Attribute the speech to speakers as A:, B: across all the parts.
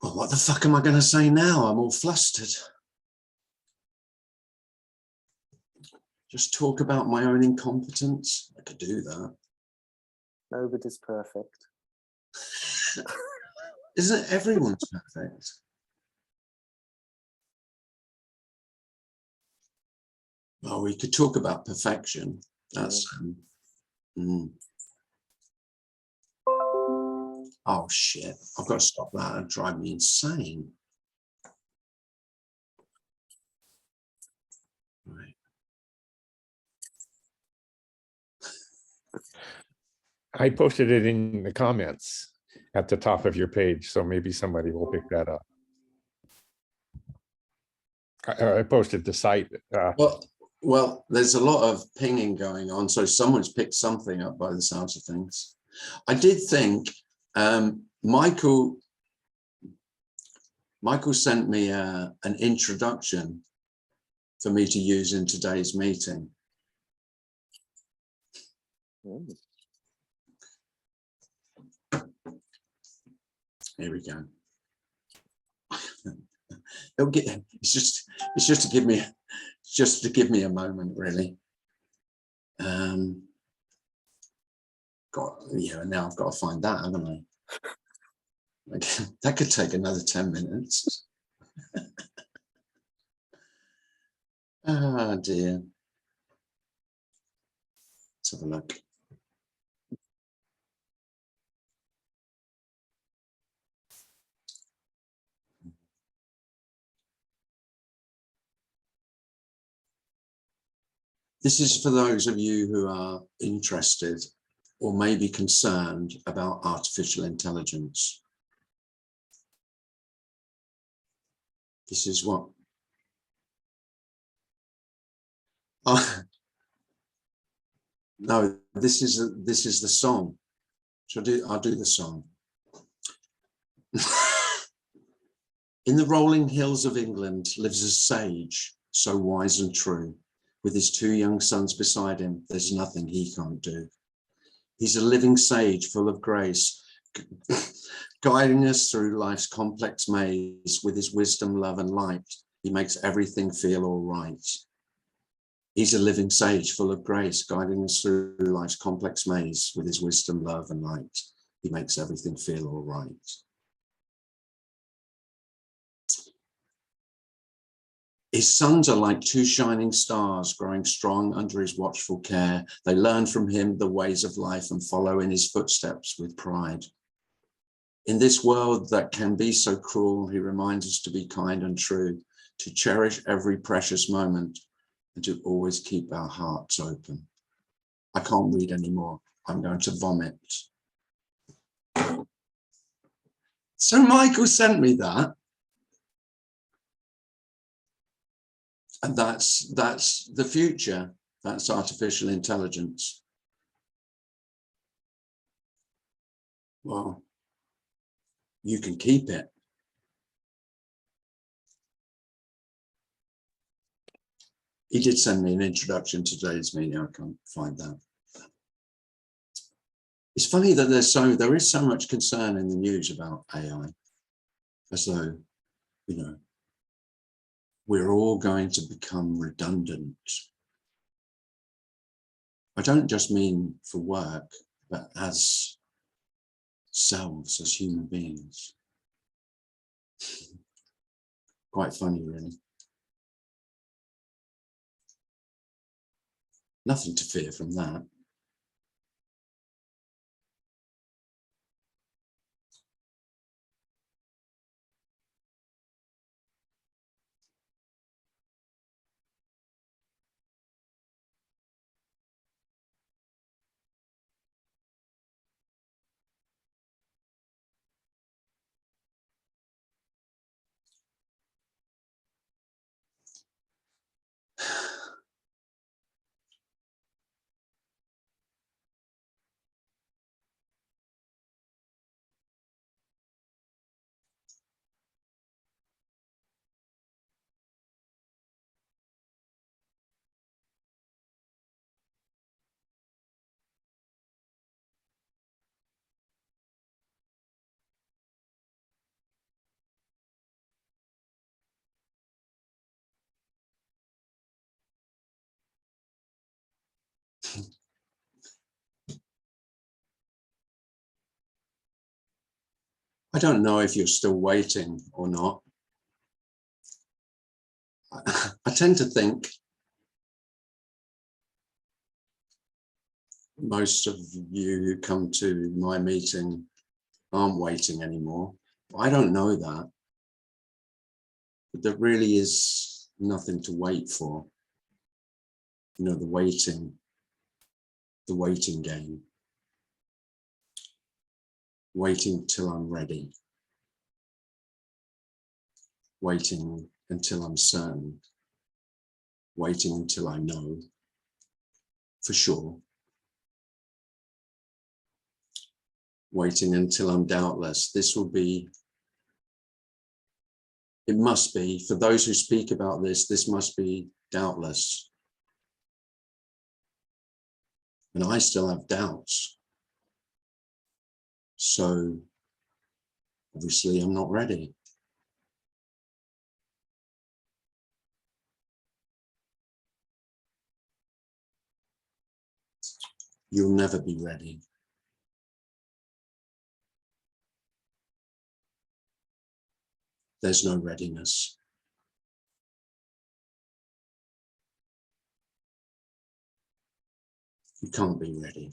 A: Well, what the fuck am I going to say now? I'm all flustered. Just talk about my own incompetence. I could do that.
B: Nobody's perfect.
A: Isn't everyone's perfect? Well, we could talk about perfection. That's oh shit, I've got to stop that. It'd drive me insane. Right.
C: I posted it in the comments at the top of your page, so maybe somebody will pick that up. I posted the site.
A: Well, there's a lot of pinging going on, so someone's picked something up by the sounds of things. I did think Michael sent me an introduction for me to use in today's meeting. Here we go. It's just to give me a moment, really. Now I've got to find that, haven't I? That could take another 10 minutes. Oh dear. Let's have a look. This is for those of you who are interested or maybe concerned about artificial intelligence. This is what no, this is the song. I'll do the song. In the rolling hills of England lives a sage, so wise and true. With his 2 young sons beside him, there's nothing he can't do. He's a living sage full of grace, guiding us through life's complex maze with his wisdom, love, and light. He makes everything feel all right. He's a living sage full of grace, guiding us through life's complex maze with his wisdom, love, and light. He makes everything feel all right. His sons are like 2 shining stars growing strong under his watchful care. They learn from him the ways of life and follow in his footsteps with pride. In this world that can be so cruel, he reminds us to be kind and true, to cherish every precious moment, and to always keep our hearts open. I can't read anymore. I'm going to vomit. So Michael sent me that. And that's the future. That's artificial intelligence. Well, you can keep it. He did send me an introduction to today's meeting. I can't find that. It's funny that there is so much concern in the news about AI, as though, we're all going to become redundant. I don't just mean for work, but as selves, as human beings. Quite funny, really. Nothing to fear from that. don't know if you're still waiting or not. I tend to think most of you who come to my meeting aren't waiting anymore. I don't know that. But there really is nothing to wait for. You know, the waiting game. Waiting till I'm ready. Waiting until I'm certain. Waiting until I know for sure. Waiting until I'm doubtless. This will be, it must be, for those who speak about this, this must be doubtless. And I still have doubts. So obviously I'm not ready. You'll never be ready. There's no readiness. You can't be ready.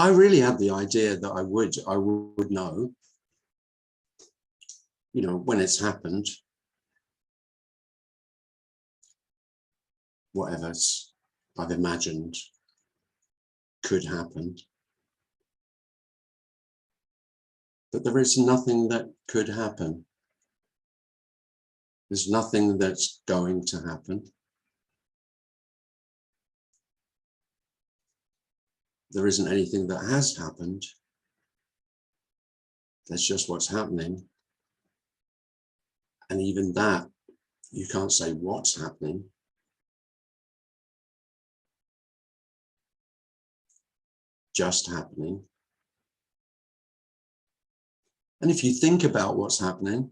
A: I really had the idea that I would know, you know, when it's happened, whatever I've imagined could happen. But there is nothing that could happen. There's nothing that's going to happen. There isn't anything that has happened. That's just what's happening. And even that, you can't say what's happening. Just happening. And if you think about what's happening,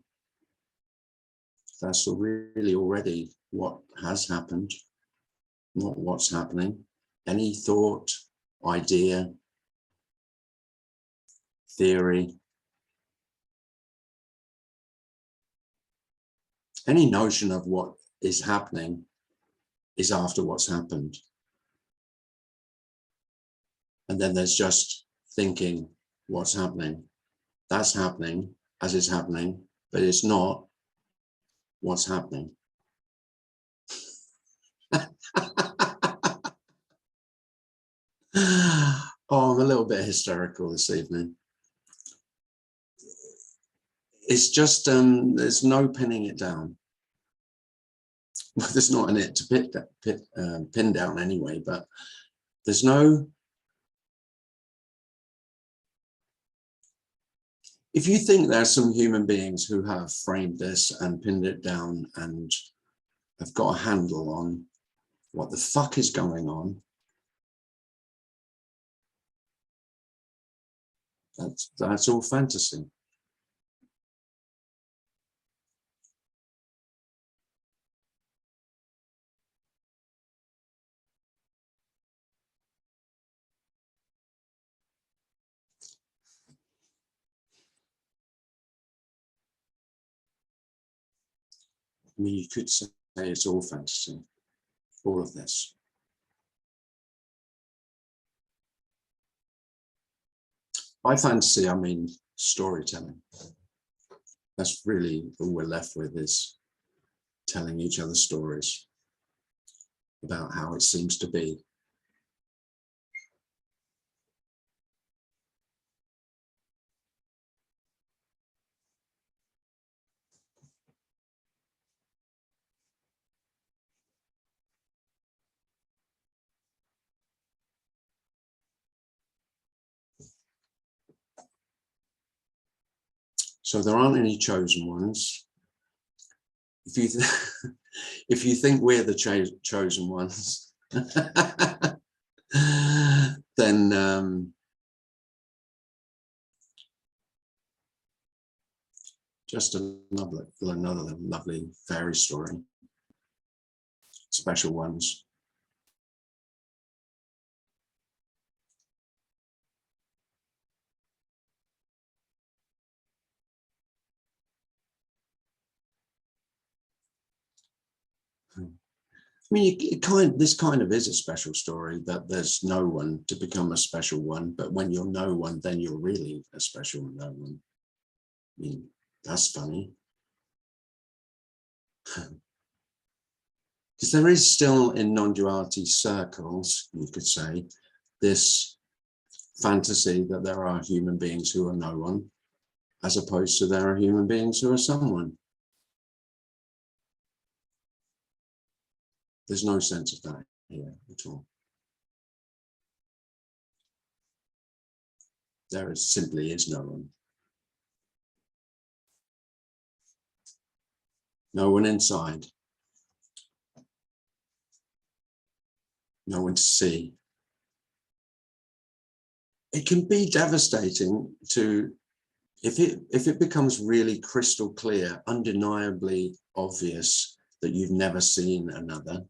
A: that's really already what has happened, not what's happening. Any thought, idea, theory, any notion of what is happening is after what's happened. And then there's just thinking what's happening. That's happening as it's happening, but it's not what's happening. Oh, I'm a little bit hysterical this evening. It's just, there's no pinning it down. Well, there's not an it to pin down anyway, but there's no, if you think there are some human beings who have framed this and pinned it down and have got a handle on what the fuck is going on, that's all fantasy. I mean, you could say it's all fantasy, all of this. By fantasy, I mean storytelling. That's really all we're left with, is telling each other stories about how it seems to be. So there aren't any chosen ones. If you if you think we're the chosen ones, then Just another lovely fairy story. Special ones. I mean, this kind of is a special story, that there's no one to become a special one, but when you're no one, then you're really a special no one. I mean, that's funny. Because there is still in non-duality circles, you could say, this fantasy that there are human beings who are no one, as opposed to there are human beings who are someone. There's no sense of that here at all. There simply is no one. No one inside. No one to see. It can be devastating to, if it becomes really crystal clear, undeniably obvious that you've never seen another.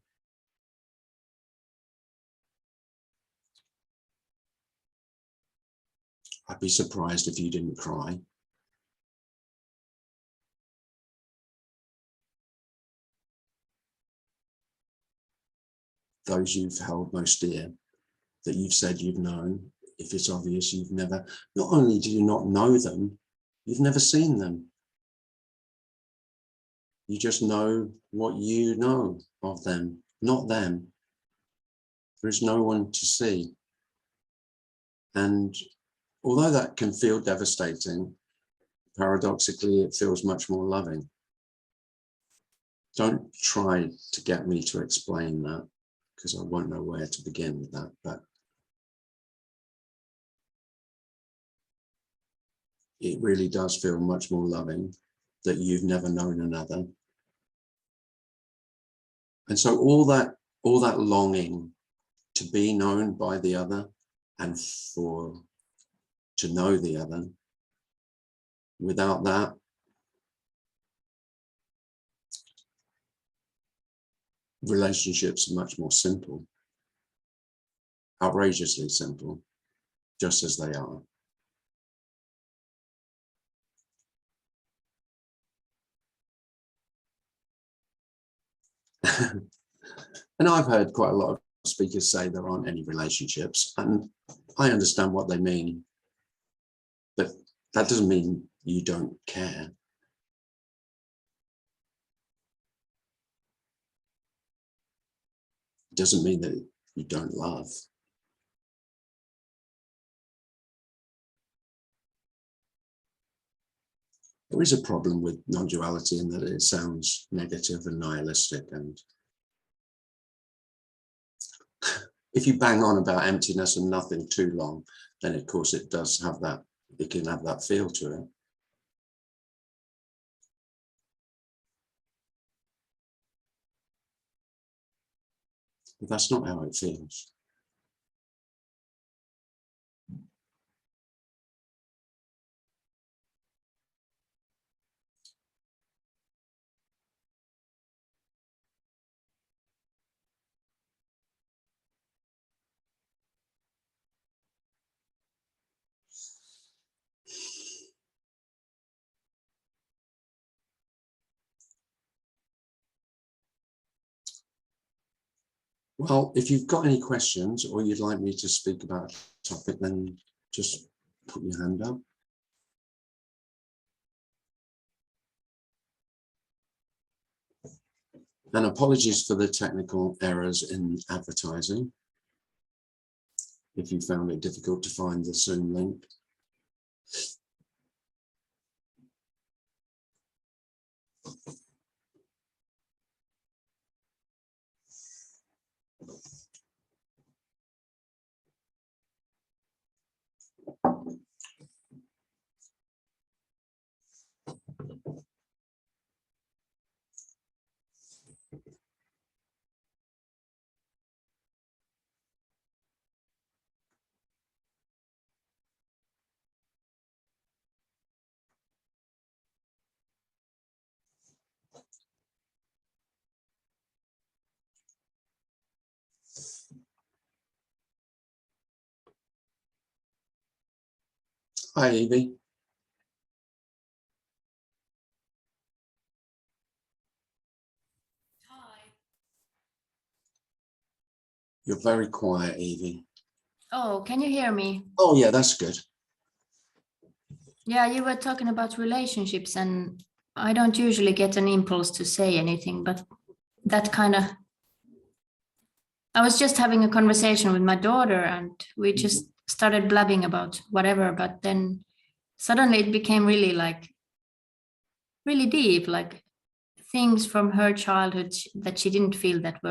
A: I'd be surprised if you didn't cry. Those you've held most dear, that you've said you've known, if it's obvious you've never, not only do you not know them, you've never seen them. You just know what you know of them, not them. There is no one to see. And although that can feel devastating, paradoxically, it feels much more loving. Don't try to get me to explain that, because I won't know where to begin with that, but it really does feel much more loving that you've never known another. And so all that longing to be known by the other and to know the other, without that, relationships are much more simple, outrageously simple, just as they are. And I've heard quite a lot of speakers say there aren't any relationships, and I understand what they mean, but that doesn't mean you don't care. It doesn't mean that you don't love. There is a problem with non-duality in that it sounds negative and nihilistic, and if you bang on about emptiness and nothing too long, then of course it does have that, it can have that feel to it. But that's not how it feels. Well, if you've got any questions or you'd like me to speak about a topic, then just put your hand up. And apologies for the technical errors in advertising, if you found it difficult to find the Zoom link. Hi, Evie.
D: Hi.
A: You're very quiet, Evie.
D: Oh, can you hear me?
A: Oh, yeah, that's good.
D: Yeah, you were talking about relationships, and I don't usually get an impulse to say anything, but that kind of. I was just having a conversation with my daughter, and we just started blabbing about whatever, but then suddenly it became really really deep, like things from her childhood that she didn't feel that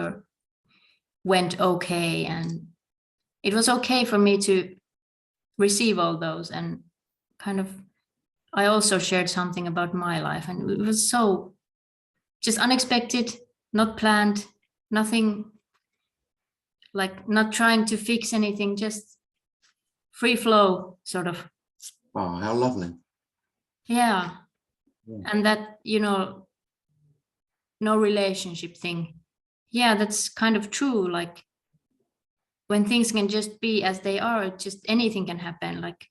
D: went okay, and it was okay for me to receive all those, and kind of I also shared something about my life, and it was so just unexpected, not planned, nothing, like not trying to fix anything, just free flow sort of.
A: Oh, how lovely.
D: Yeah.
A: Yeah.
D: And that, no relationship thing. Yeah, that's kind of true. Like when things can just be as they are, just anything can happen. Like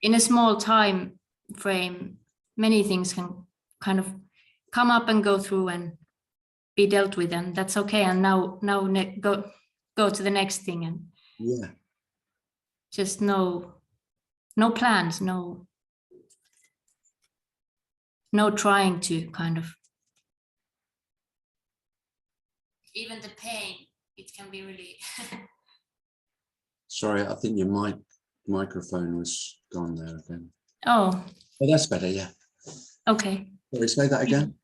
D: in a small time frame, many things can kind of come up and go through and be dealt with, and that's okay. And now go to the next thing, and
A: Yeah.
D: just no plans, no trying to kind of. Even the pain, it can be really.
A: Sorry, I think your microphone was gone there again.
D: Oh,
A: Oh, that's better, yeah.
D: okay.
A: Sorry, say that again?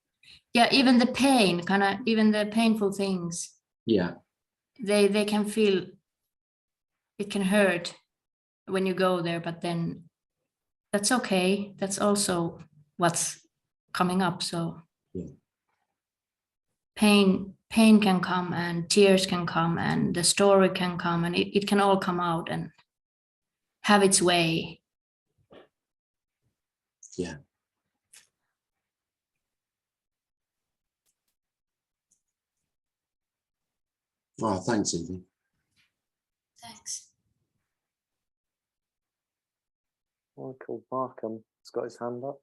D: Yeah, even the pain, kind of, even the painful things,
A: Yeah.
D: they can feel, it can hurt when you go there, but then that's okay. That's also what's coming up. So
A: Yeah.
D: pain can come, and tears can come, and the story can come, and it can all come out and have its way.
A: Yeah. Oh, thanks, Evie.
D: Thanks.
B: Michael Markham has got his hand up.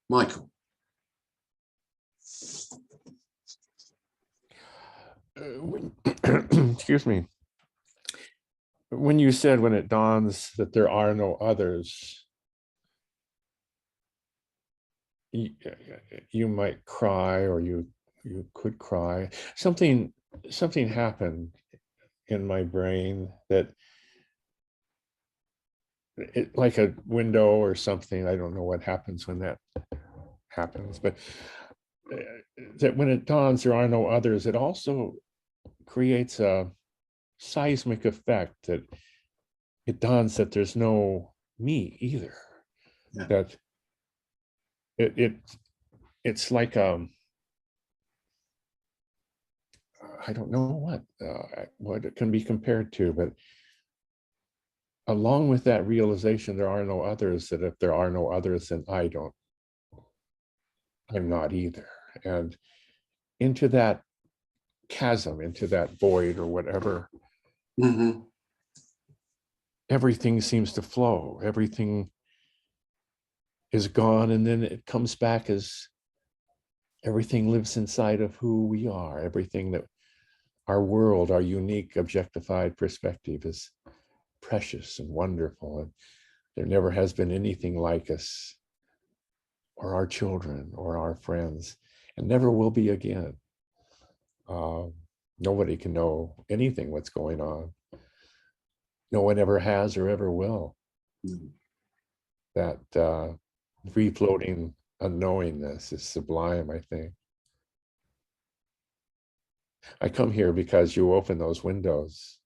A: Michael.
C: Excuse me. When you said when it dawns that there are no others, you might cry, or you could cry. Something happened in my brain that it, like a window or something. I don't know what happens when that happens, but that when it dawns there are no others, it also creates a seismic effect that it dawns that there's no me either.
A: Yeah.
C: That it's like I don't know what it can be compared to, but along with that realization there are no others, that if there are no others, then I'm not either. And into that chasm, into that void or whatever, everything seems to flow, everything is gone, and then it comes back as everything lives inside of who we are. Everything that our world, our unique objectified perspective is precious and wonderful, and there never has been anything like us or our children or our friends, and never will be again. Nobody can know anything what's going on. No one ever has or ever will. That free-floating unknowingness is sublime, I think. I come here because you open those windows,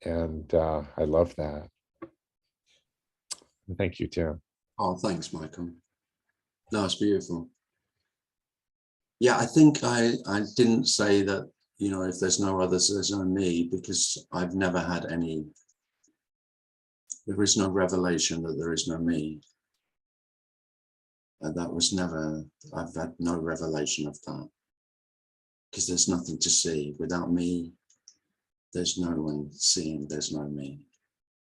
C: and I love that. Thank you, Tim.
A: Oh, thanks, Michael. No, it's beautiful. Yeah, I think I didn't say that, if there's no others, there's no me, because I've never had any. There is no revelation that there is no me. And that was never, I've had no revelation of that. Because there's nothing to see. Without me, there's no one seeing, there's no me.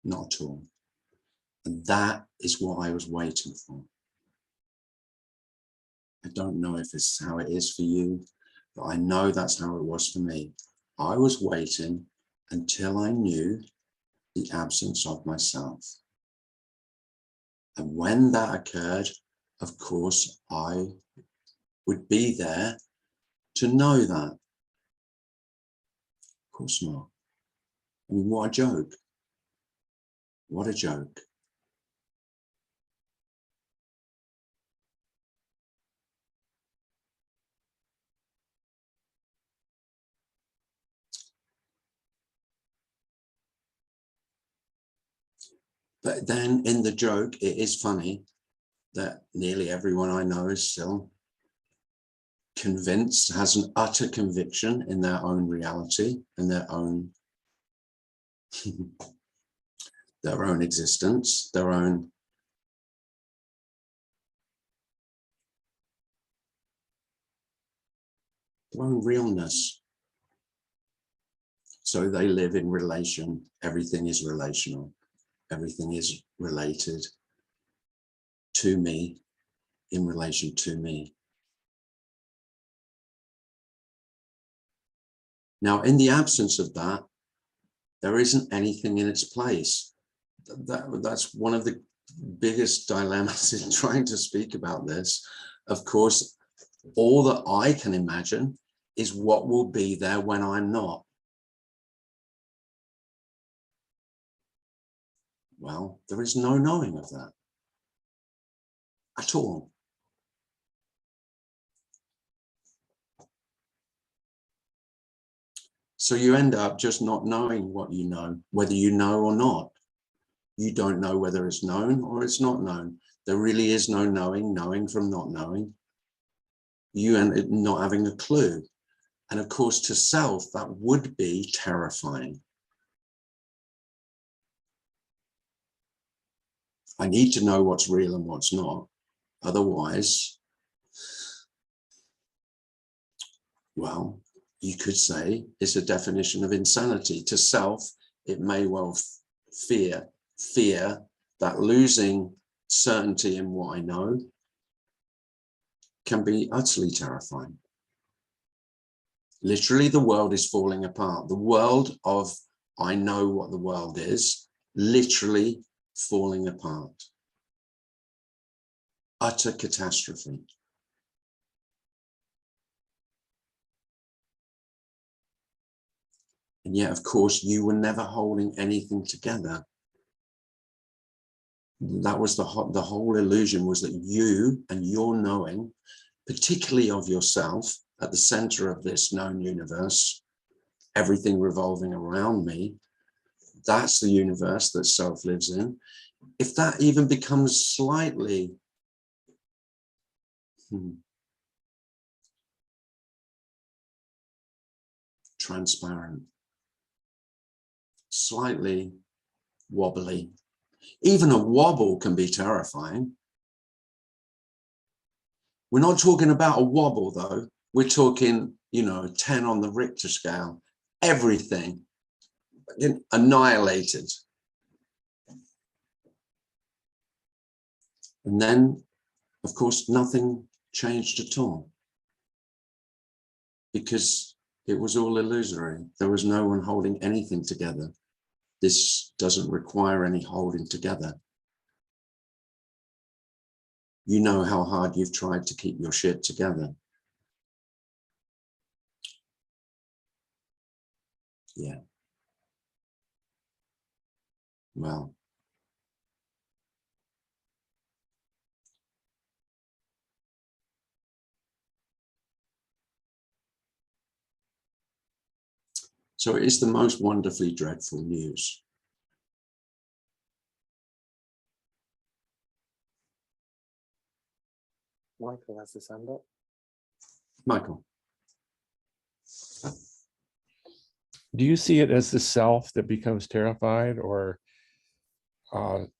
A: Not at all. And that is what I was waiting for. I don't know if it's how it is for you, but I know that's how it was for me. I was waiting until I knew the absence of myself. And when that occurred, of course, I would be there to know that. Of course not. I mean, what a joke. What a joke. But then in the joke, it is funny that nearly everyone I know is still convinced, has an utter conviction in their own reality and their own existence, their own realness. So they live in relation. Everything is relational. Everything is related to me, in relation to me. Now, in the absence of that, there isn't anything in its place. That's one of the biggest dilemmas in trying to speak about this. Of course, all that I can imagine is what will be there when I'm not. Well, there is no knowing of that at all. So you end up just not knowing what you know, whether you know or not. You don't know whether it's known or it's not known. There really is no knowing from not knowing. You end up not having a clue. And of course, to self, that would be terrifying. I need to know what's real and what's not. Otherwise, well, you could say it's a definition of insanity. To self, it may well fear that losing certainty in what I know can be utterly terrifying. Literally, the world is falling apart. The world of I know what the world is, literally falling apart. Utter catastrophe. And yet, of course, you were never holding anything together. That was the whole illusion, was that you and your knowing, particularly of yourself, at the center of this known universe, everything revolving around me, that's the universe that self lives in. If that even becomes slightly transparent, slightly wobbly, even a wobble can be terrifying. We're not talking about a wobble though. We're talking, 10 on the Richter scale, everything annihilated. And then, of course, nothing changed at all because it was all illusory. There was no one holding anything together. This doesn't require any holding together. You know how hard you've tried to keep your shit together. Yeah. Well. So it is the most wonderfully dreadful news.
B: Michael has his hand up.
A: Michael.
C: Do you see it as the self that becomes terrified, or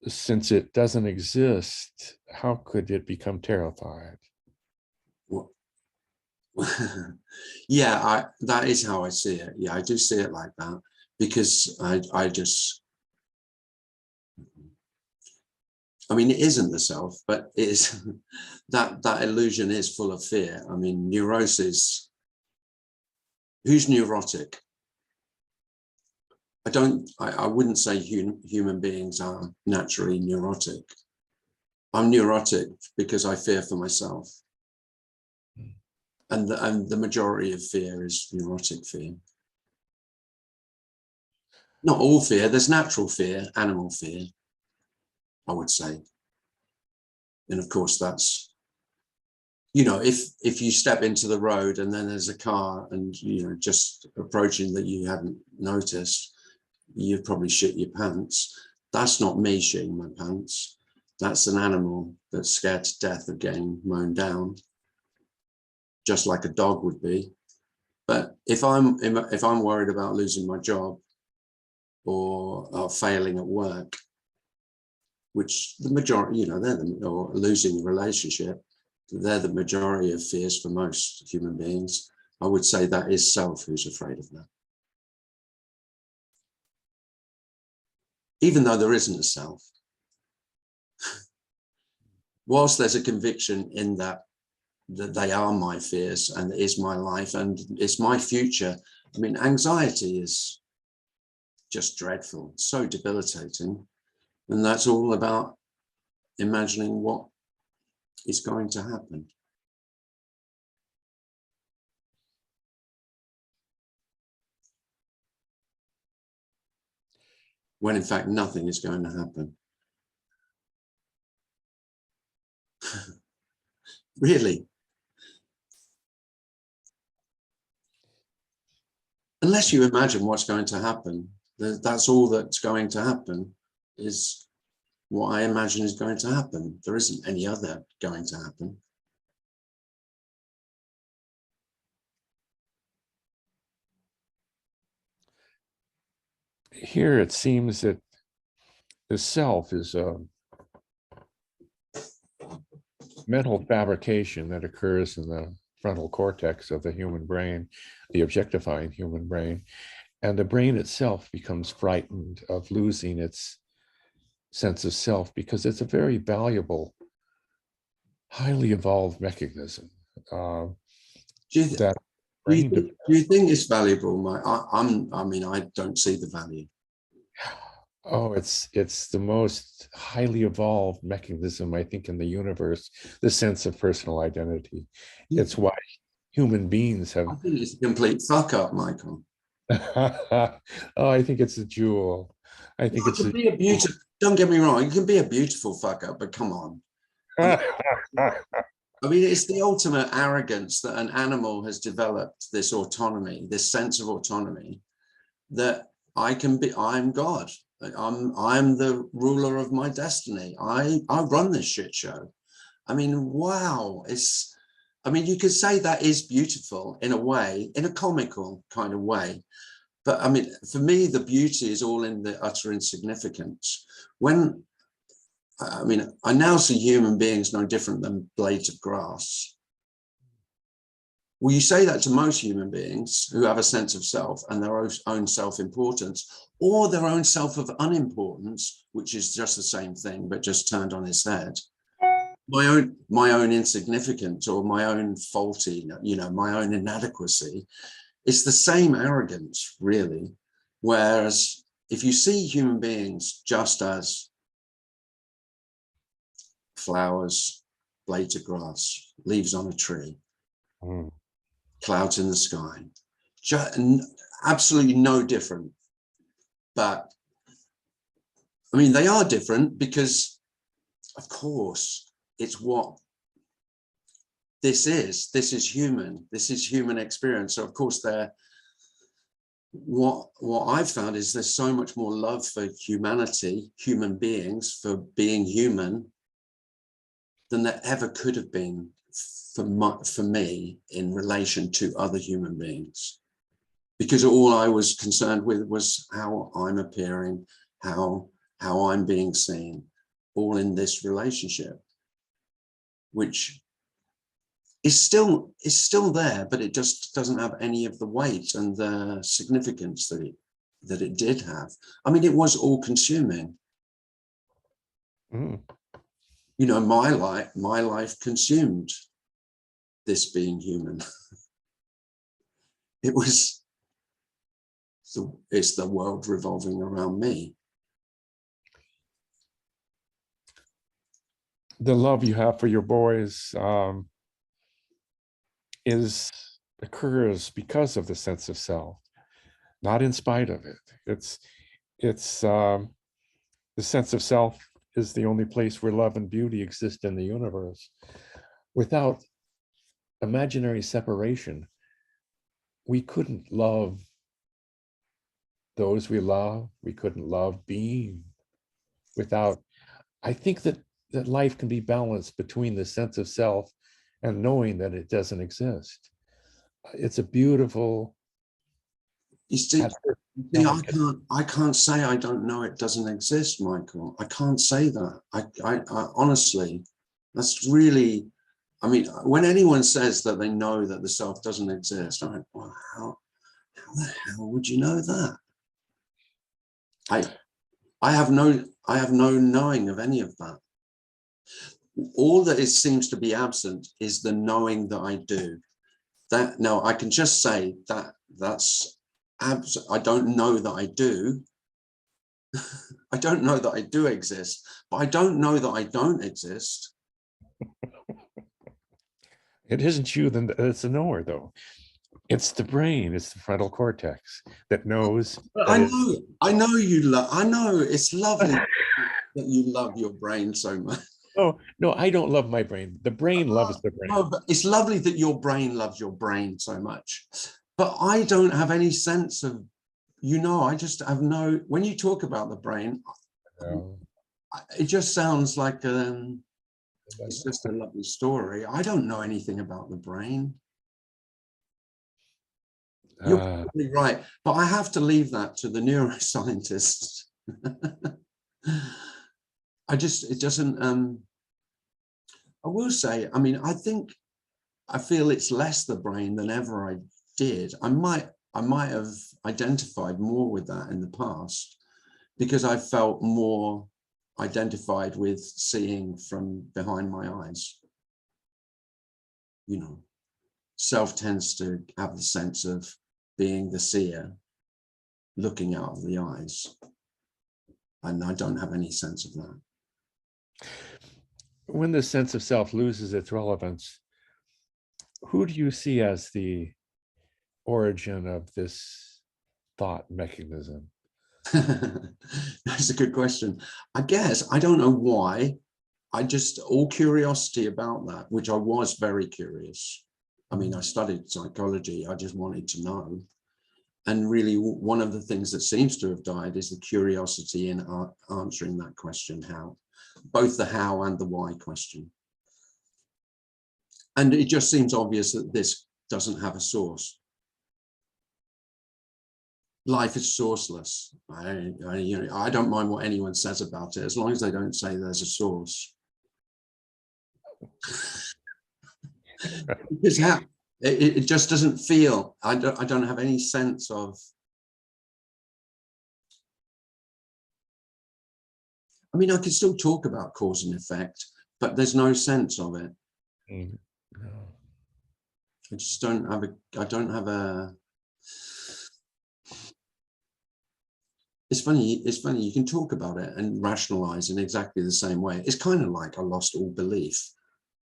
C: since it doesn't exist, how could it become terrified?
A: Well, yeah, that is how I see it. Yeah, I do see it like that because I just, I mean, it isn't the self, but it is that illusion is full of fear. I mean, neurosis, who's neurotic? I wouldn't say human beings are naturally neurotic. I'm neurotic because I fear for myself. And the majority of fear is neurotic fear. Not all fear, there's natural fear, animal fear, I would say. And of course that's, you know, if you step into the road and then there's a car and, you know, just approaching that you hadn't noticed, you'd probably shit your pants. That's not me shitting my pants. That's an animal that's scared to death of getting mown down, just like a dog would be. But if I'm worried about losing my job or failing at work, which the majority, you know, or losing a relationship, they're the majority of fears for most human beings. I would say that is self who's afraid of that. Even though there isn't a self. Whilst there's a conviction in that they are my fears and it is my life and it's my future. I mean, anxiety is just dreadful, so debilitating. And that's all about imagining what is going to happen. When in fact, nothing is going to happen. Really. Unless you imagine what's going to happen, that's all that's going to happen is what I imagine is going to happen. There isn't any other going to happen.
C: Here it seems that the self is a mental fabrication that occurs in the frontal cortex of the human brain, the objectifying human brain. And the brain itself becomes frightened of losing its sense of self because it's a very valuable, highly evolved mechanism.
A: Do you think it's valuable, Mike? I mean, I don't see the value.
C: Oh, it's the most highly evolved mechanism, I think, in the universe, the sense of personal identity. It's why human beings have.
A: I think it's a complete fuck up, Michael.
C: Oh, I think it's a jewel. I think it's
A: a beautiful. Don't get me wrong, it can be a beautiful fuck up, but come on. I mean, it's the ultimate arrogance that an animal has developed, this autonomy, this sense of autonomy, that I'm God. I'm the ruler of my destiny. I run this shit show. I mean, wow. I mean, you could say that is beautiful in a way, in a comical kind of way. But I mean, for me, the beauty is all in the utter insignificance. I now see human beings no different than blades of grass. Well, you say that to most human beings who have a sense of self and their own self-importance, or their own self of unimportance, which is just the same thing, but just turned on its head. My own insignificance or my own faulty, you know, my own inadequacy. It's the same arrogance, really. Whereas if you see human beings just as flowers, blades of grass, leaves on a tree, clouds in the sky, absolutely no different. But I mean, they are different because, of course, it's what this is human. This is human experience. So of course, what I've found is there's so much more love for humanity, human beings, for being human, than there ever could have been for me in relation to other human beings. Because all I was concerned with was how I'm appearing, how I'm being seen, all in this relationship, which is still there, but it just doesn't have any of the weight and the significance that it did have. I mean, it was all consuming. You know, my life consumed this being human. It was, it's the world revolving around me.
C: The love you have for your boys occurs because of the sense of self, not in spite of it. It's the sense of self is the only place where love and beauty exist in the universe. Without imaginary separation, we couldn't love those we love. We couldn't love being without. I think that life can be balanced between the sense of self and knowing that it doesn't exist. It's a beautiful.
A: You see, I can't say I don't know it doesn't exist, Michael. I can't say that. I honestly, that's really, I mean, when anyone says that they know that the self doesn't exist, I'm like, well, how the hell would you know that? I have no knowing of any of that. All that seems to be absent is the knowing that I do. That now I can just say that that's absent. I don't know that I do. I don't know that I do exist, but I don't know that I don't exist.
C: It isn't you, then it's a knower, though. It's the brain, it's the frontal cortex that knows.
A: I know you love, I know it's lovely that you love your brain so much.
C: Oh, no, I don't love my brain. The brain loves the brain.
A: No, but it's lovely that your brain loves your brain so much. But I don't have any sense of, you know, I just have no, when you talk about the brain, it just sounds like it's just a lovely story. I don't know anything about the brain. You're probably right, but I have to leave that to the neuroscientists. It doesn't, I will say, I mean, I feel it's less the brain than ever I did. I might have identified more with that in the past because I felt more identified with seeing from behind my eyes. You know, self tends to have the sense of being the seer, looking out of the eyes. And I don't have any sense of that.
C: When the sense of self loses its relevance, who do you see as the origin of this thought mechanism?
A: That's a good question. I guess, I don't know why. I just, all curiosity about that, which I was very curious. I mean, I studied psychology. I just wanted to know. And really, one of the things that seems to have died is the curiosity in answering that question, how, both the how and the why question. And it just seems obvious that this doesn't have a source. Life is sourceless. I don't mind what anyone says about it, as long as they don't say there's a source. Because it just doesn't feel, I don't have any sense of, I mean, I can still talk about cause and effect, but there's no sense of it.
C: No.
A: I just don't have it's funny, you can talk about it and rationalize in exactly the same way. It's kind of like I lost all belief.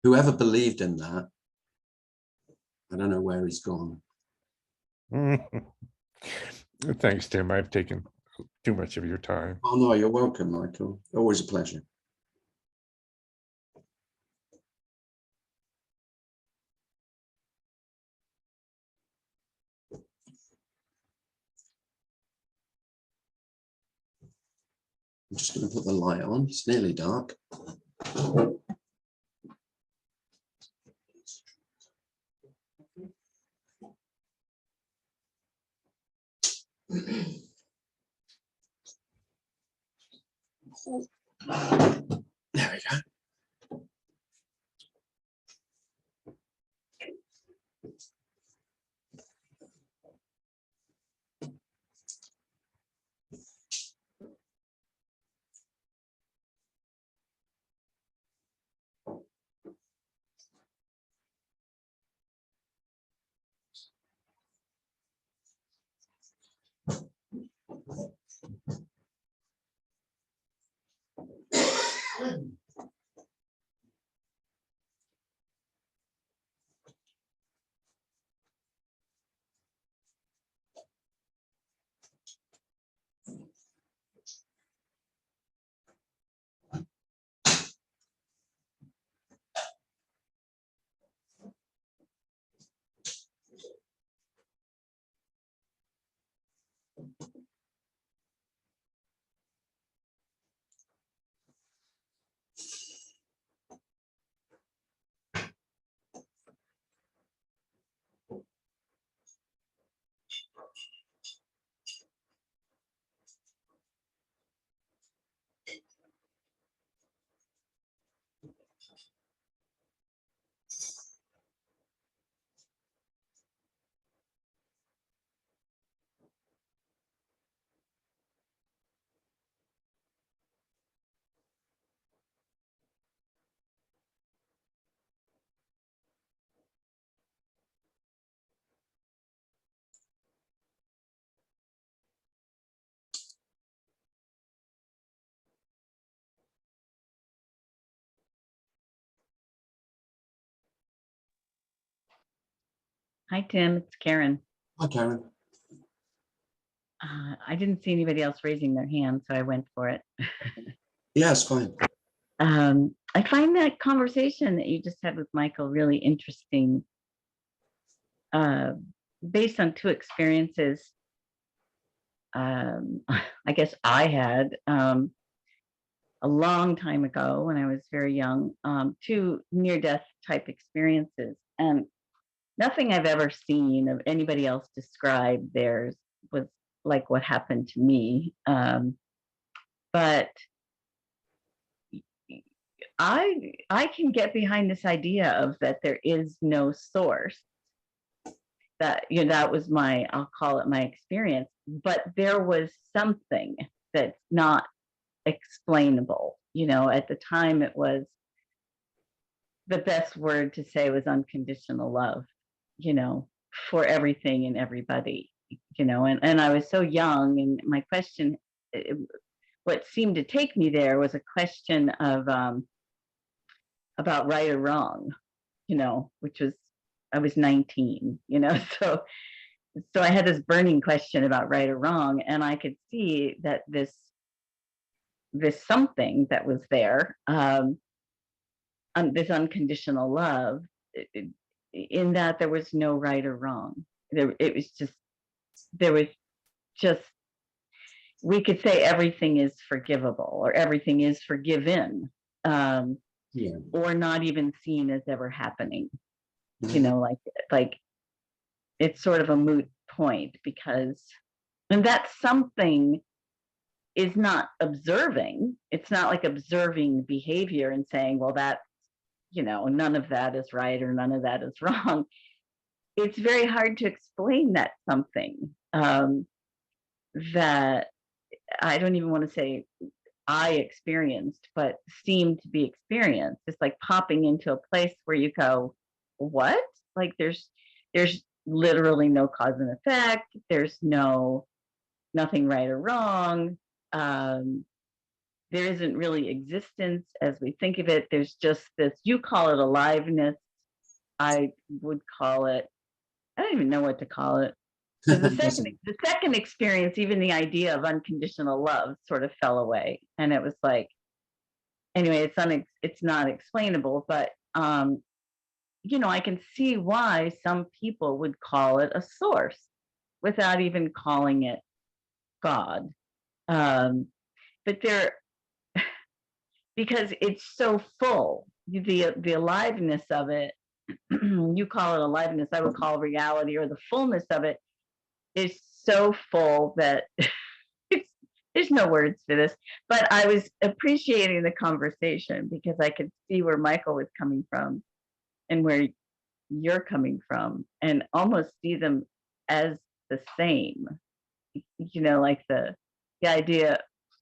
A: Whoever believed in that, I don't know where he's gone.
C: Thanks, Tim. I've taken too much of your time.
A: Oh no, you're welcome, Michael. Always a pleasure. I'm just going to put the light on. It's nearly dark. There we go.
E: Hi, Tim. It's Karen.
A: Hi, Karen.
E: I didn't see anybody else raising their hand, so I went for it.
A: Yeah, it's fine.
E: I find that conversation that you just had with Michael really interesting, based on two experiences. I guess I had a long time ago when I was very young, two near-death type experiences, and nothing I've ever seen of anybody else describe theirs was like what happened to me. But I can get behind this idea of that there is no source. That, you know, that was my, I'll call it my experience, but there was something that's not explainable. You know, at the time it was, the best word to say was unconditional love, you know, for everything and everybody, you know, and I was so young, and my question, what seemed to take me there was a question of about right or wrong, you know, which was, I was 19, you know, so I had this burning question about right or wrong, and I could see that this something that was there, this unconditional love, in that there was no right or wrong. It was just, there was just, we could say everything is forgivable or everything is forgiven,
A: Yeah.
E: or not even seen as ever happening. You know, like it's sort of a moot point, because, and that something is not observing. It's not like observing behavior and saying, well, that, you know, none of that is right or none of that is wrong. It's very hard to explain that something, that I don't even want to say I experienced, but seemed to be experienced. It's like popping into a place where you go, what? Like there's literally no cause and effect. There's nothing right or wrong. There isn't really existence as we think of it. There's just this, you call it aliveness. I would call it, I don't even know what to call it. The second experience, even the idea of unconditional love sort of fell away. And it was like, anyway, it's not explainable, but, you know, I can see why some people would call it a source without even calling it God. But because it's so full, the aliveness of it, you call it aliveness, I would call reality, or the fullness of it is so full that there's no words for this. But I was appreciating the conversation because I could see where Michael was coming from and where you're coming from, and almost see them as the same. You know, like the idea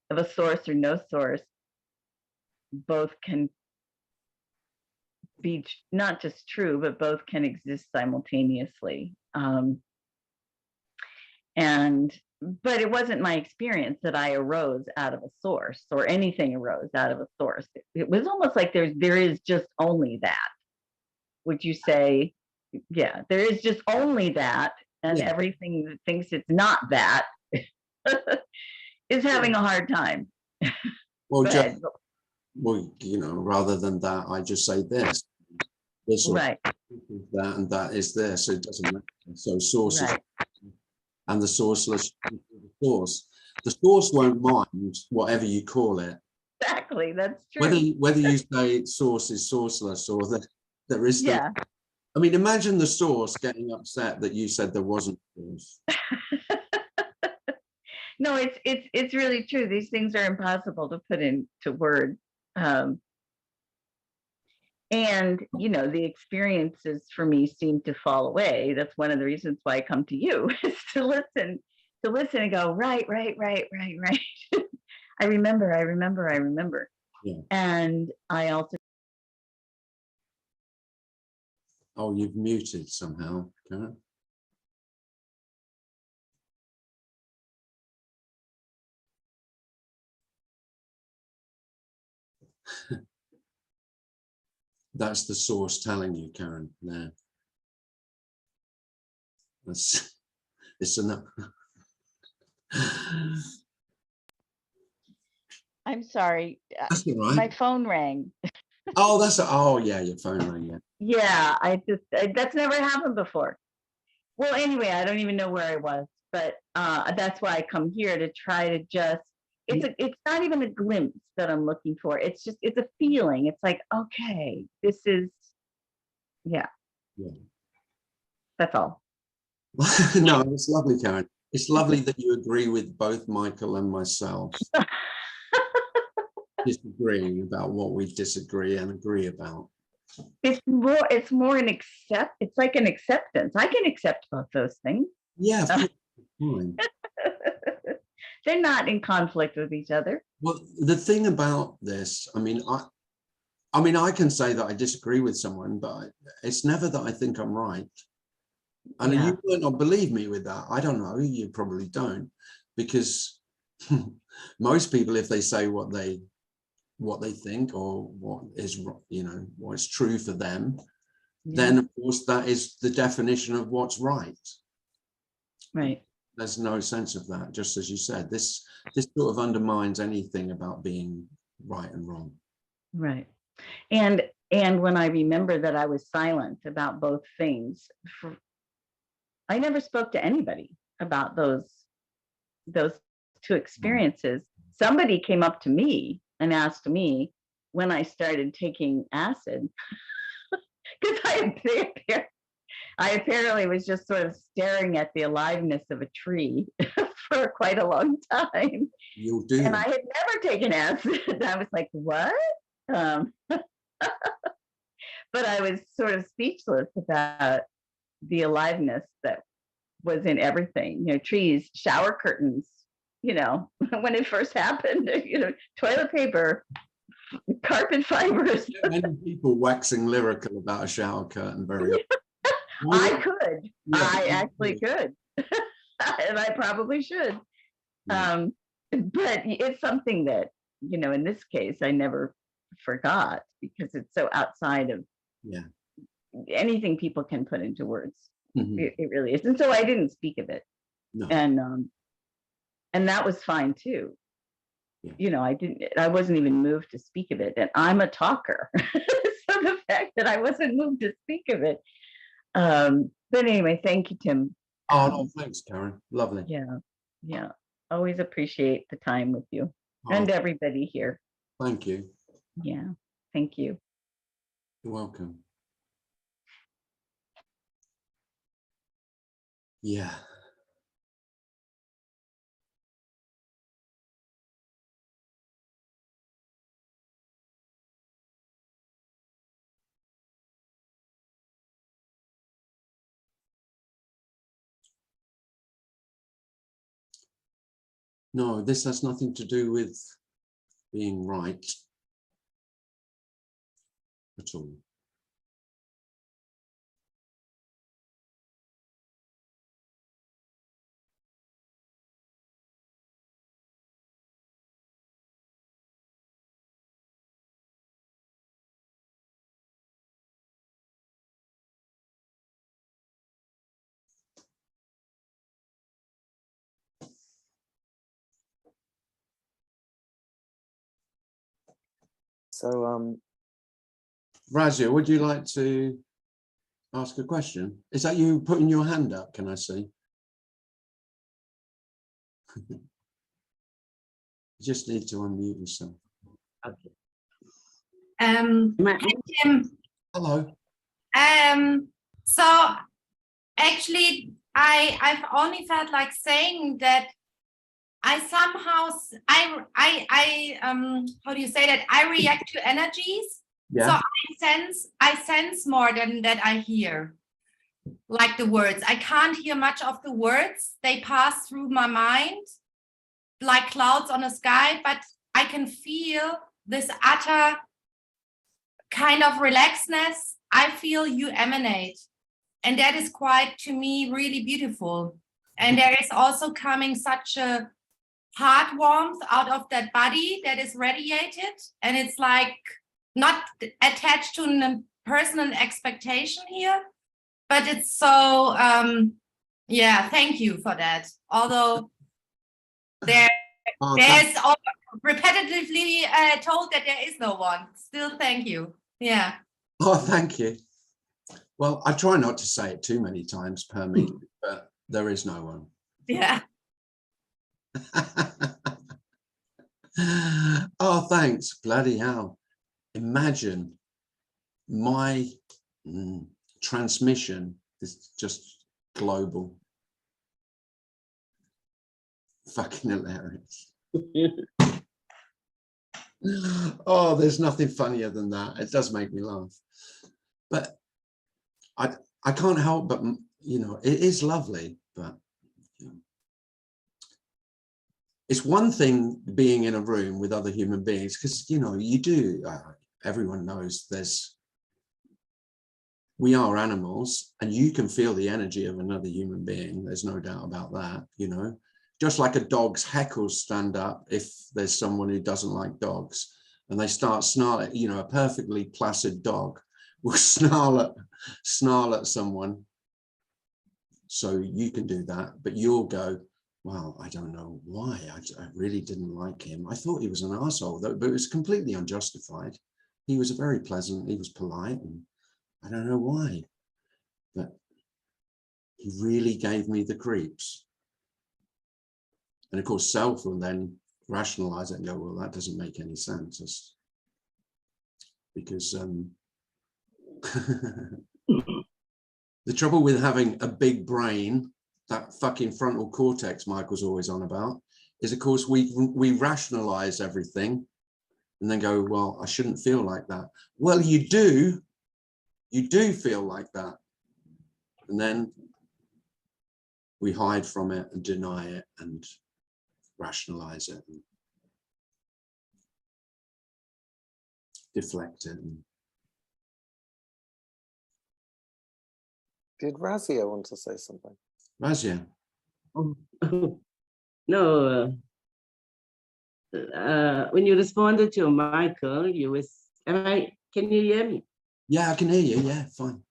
E: of a source or no source, both can be not just true, but both can exist simultaneously. And but it wasn't my experience that I arose out of a source, or anything arose out of a source. It was almost like there is just only that. Would you say, yeah, there is just only that, and
A: Yeah.
E: everything that thinks it's not that is having a hard time.
A: Well,
E: Go
A: just,
E: ahead.
A: well, rather than that, I just say this. This or
E: Right,
A: that, and that is there, so it doesn't matter. So source is,
E: right.
A: and the sourceless is the source. The source won't mind whatever you call it.
E: Exactly, that's true.
A: Whether you say source is sourceless or that there is still.
E: Yeah.
A: I mean, imagine the source getting upset that you said there wasn't a source.
E: No, it's really true. These things are impossible to put into words. And the experiences for me seem to fall away. That's one of the reasons why I come to you, is to listen and go, right. I remember.
A: Yeah.
E: And I also,
A: Oh, you've muted somehow, Karen. That's the source telling you, Karen. There. It's enough.
E: I'm sorry,
A: That's all right.
E: my phone rang.
A: Oh, yeah, your phone rang. Yeah.
E: Yeah, that's never happened before. Well, anyway, I don't even know where I was, but that's why I come here, to try to just, it's not even a glimpse that I'm looking for. It's a feeling. It's like, okay, this is, yeah. That's all.
A: No, it's lovely, Karen. It's lovely that you agree with both Michael and myself, disagreeing about what we disagree and agree about.
E: It's more it's like an acceptance. I can accept both those things.
A: Yeah, of course. Fine.
E: They're not in conflict with each other.
A: Well, the thing about this, I mean, I can say that I disagree with someone, but it's never that I think I'm right. And
E: Yeah.
A: you might not believe me with that. I don't know. You probably don't, because most people, if they say what they think, or what is, what's true for them, then of course that is the definition of what's right.
E: Right.
A: There's no sense of that. Just as you said, this sort of undermines anything about being right and wrong.
E: Right. And when I remember that I was silent about both things, I never spoke to anybody about those two experiences. Somebody came up to me and asked me when I started taking acid, because I apparently was just sort of staring at the aliveness of a tree for quite a long time.
A: You'll do.
E: And I had never taken acid. I was like, what? But I was sort of speechless about the aliveness that was in everything, trees, shower curtains, when it first happened, toilet paper, carpet fibers.
A: Many people waxing lyrical about a shower curtain.
E: I could.
A: Yeah.
E: I actually could. And I probably should.
A: Yeah.
E: But it's something that, in this case, I never forgot, because it's so outside of anything people can put into words.
A: Mm-hmm.
E: It really is. And so I didn't speak of it.
A: No.
E: And that was fine too.
A: Yeah.
E: I wasn't even moved to speak of it. And I'm a talker. So the fact that I wasn't moved to speak of it. But anyway, thank you, Tim.
A: Oh, no, thanks, Karen. Lovely.
E: Yeah. Always appreciate the time with you and everybody here.
A: Thank you.
E: Yeah. Thank you.
A: You're welcome. Yeah. No, this has nothing to do with being right at all.
B: So
A: Razia, would you like to ask a question? Is that you putting your hand up? Can I see? You just need to unmute yourself.
F: Okay.
G: Hi, Tim.
A: Hello.
G: So actually, I've only felt like saying that I somehow how do you say that? I react to energies.
A: Yeah.
G: So I sense more than that I hear, like the words. I can't hear much of the words. They pass through my mind like clouds on the sky, but I can feel this utter kind of relaxedness. I feel you emanate. And that is quite, to me, really beautiful. And there is also coming such a heart warmth out of that body that is radiated. And it's like not attached to a personal expectation here, but it's so, yeah, thank you for that. Although there's repetitively told that there is no one. Still, thank you. Yeah.
A: Oh, thank you. Well, I try not to say it too many times per meeting, but there is no one.
G: Yeah.
A: Oh, thanks. Bloody hell. Imagine my transmission is just global. Fucking hilarious. Oh, there's nothing funnier than that. It does make me laugh. But I can't help but, you know, it is lovely, but you know, it's one thing being in a room with other human beings, because, you know, you do, everyone knows we are animals, and you can feel the energy of another human being. There's no doubt about that, you know. Just like a dog's heckles stand up if there's someone who doesn't like dogs and they start snarling, you know, a perfectly placid dog will snarl at someone. So you can do that, but you'll go, well, I don't know why. I really didn't like him. I thought he was an asshole, though, but it was completely unjustified. He was very pleasant. He was polite, and I don't know why, but he really gave me the creeps. And of course, self will then rationalize it and go, well, that doesn't make any sense. It's because the trouble with having a big brain, that fucking frontal cortex Michael's always on about, is of course we rationalize everything and then go, well, I shouldn't feel like that. Well, you do feel like that. And then we hide from it and deny it and rationalize it and deflect it.
B: did Razia want to say something?
A: Razia.
F: No, when you responded to Michael, can you hear me?
A: Yeah, I can hear you. Yeah, fine.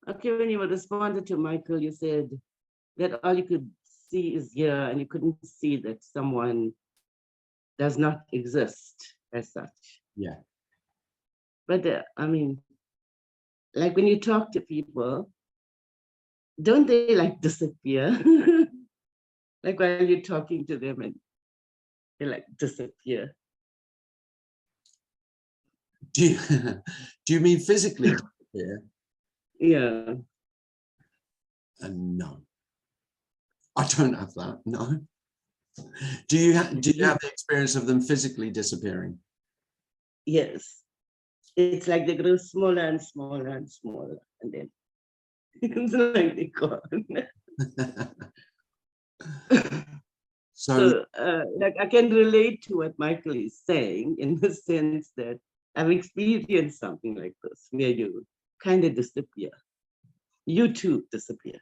F: Okay, when you responded to Michael, you said that all you could see is here, and you couldn't see that someone does not exist as such.
A: Yeah.
F: But I mean, like when you talk to people, don't they like disappear? Like while you're talking to them and they like disappear.
A: Do you mean physically disappear?
F: Yeah.
A: No, I don't have that. No. Do you have the experience of them physically disappearing?
F: Yes. It's like they grow smaller and smaller and smaller, and then it's like they're gone. So like I can relate to what Michael is saying in the sense that I've experienced something like this, where you kind of disappear. You too disappear.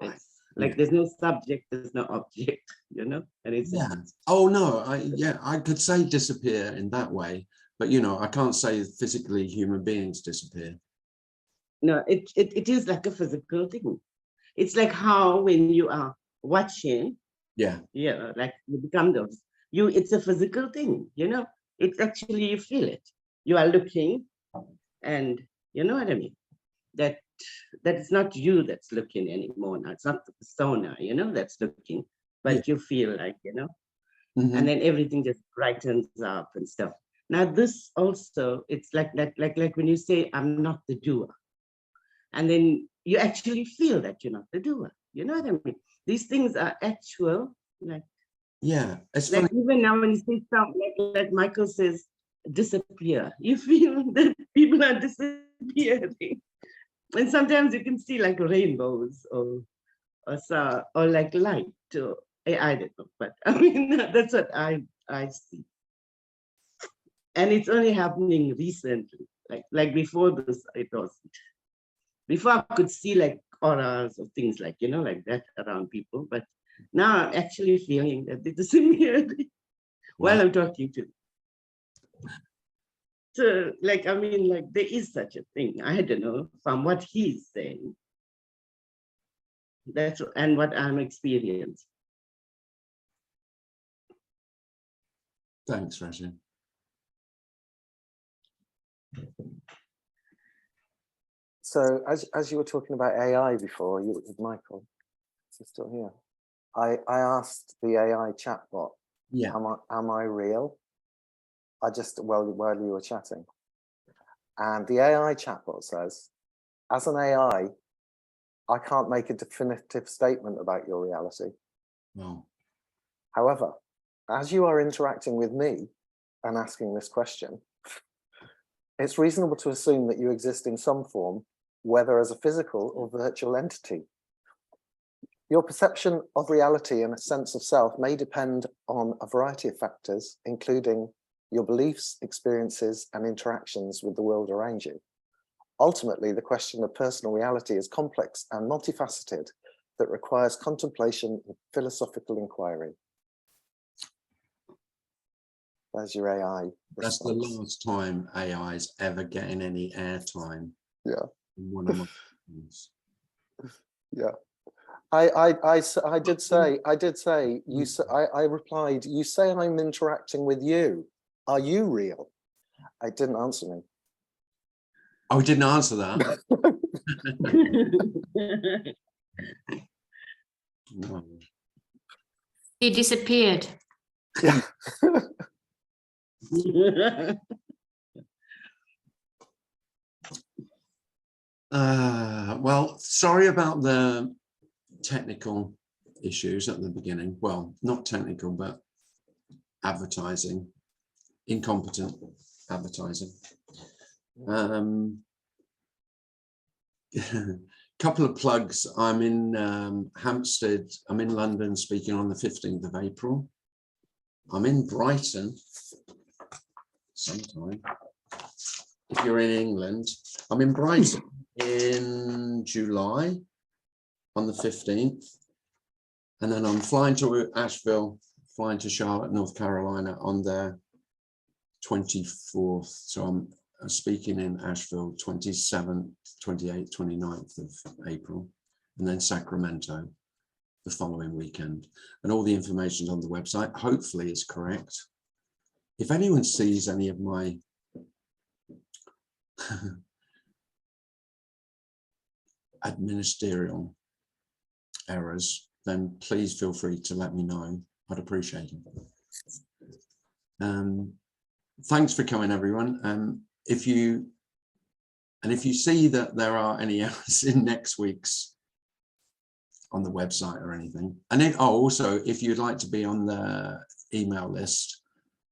F: It's like there's no subject, there's no object, you know? And it's
A: Oh no, I could say disappear in that way, but you know, I can't say physically human beings disappear.
F: No, it is like a physical thing. It's like how when you are watching, like you become those, it's a physical thing, you know? It's actually, you feel it. You are looking, and you know what I mean? That it's not you that's looking anymore now. It's not the persona, you know, that's looking, but you feel like, you know, and then everything just brightens up and stuff. Now this also, it's like when you say, I'm not the doer. And then you actually feel that you're not the doer. You know what I mean? These things are actual, like,
A: yeah, it's
F: like
A: funny.
F: even now when you say something like Michael says, disappear, you feel that people are disappearing. And sometimes you can see like rainbows or like light. Or, I don't know, but I mean, that's what I see. And it's only happening recently. Like before this, it wasn't. Before I could see like auras or things like, you know, like that around people. But now I'm actually feeling that they disappeared while I'm talking to them. So, like, I mean, like, there is such a thing. I don't know, from what he's saying, that's and what I'm experiencing.
A: Thanks, Rajan.
B: So as you were talking about AI before, you with Michael, is he still here? I asked the AI chatbot,
A: Yeah.
B: am I real? While you were chatting. And the AI chatbot says, as an AI, I can't make a definitive statement about your reality.
A: Well,
B: However, as you are interacting with me and asking this question, it's reasonable to assume that you exist in some form, whether as a physical or virtual entity. Your perception of reality and a sense of self may depend on a variety of factors, including your beliefs, experiences, and interactions with the world around you. Ultimately, the question of personal reality is complex and multifaceted that requires contemplation and philosophical inquiry. There's your AI response.
A: that's the last time AI is ever getting any airtime.
B: Yeah.
A: In one of my things.
B: Yeah. I did say, I replied, you say I'm interacting with you. Are you real? It didn't answer me.
A: Oh, we didn't answer that. No.
D: He disappeared.
B: Yeah.
A: Well, sorry about the technical issues at the beginning. Well, not technical, but advertising, incompetent advertising. Couple of plugs. I'm in Hampstead. I'm in London speaking on the 15th of April. I'm in Brighton sometime. If you're in England, I'm in Brighton in July on the 15th. And then I'm flying to Asheville, flying to Charlotte, North Carolina on the 24th. So I'm speaking in Asheville 27th, 28th, 29th of April, and then Sacramento the following weekend. And all the information on the website, hopefully is correct. If anyone sees any of my administrative errors, then please feel free to let me know. I'd appreciate it. Thanks for coming, everyone. If you see that there are any errors in next week's on the website or anything, and then also if you'd like to be on the email list,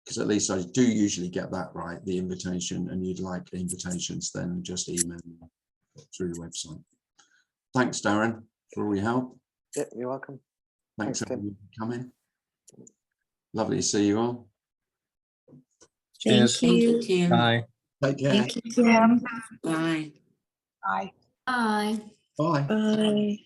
A: because at least I do usually get that right, the invitation, and you'd like invitations, then just email me through the website. Thanks, Darren, for all your help.
B: Yeah, you're welcome.
A: Thanks
B: Tim.
A: everyone for coming. Lovely to see you all.
H: Cheers.
D: Thank you, Tim.
H: Bye.
A: Take care.
G: Thank you, Tim.
I: Bye.
G: Bye.
D: Bye.
A: Bye.
I: Bye.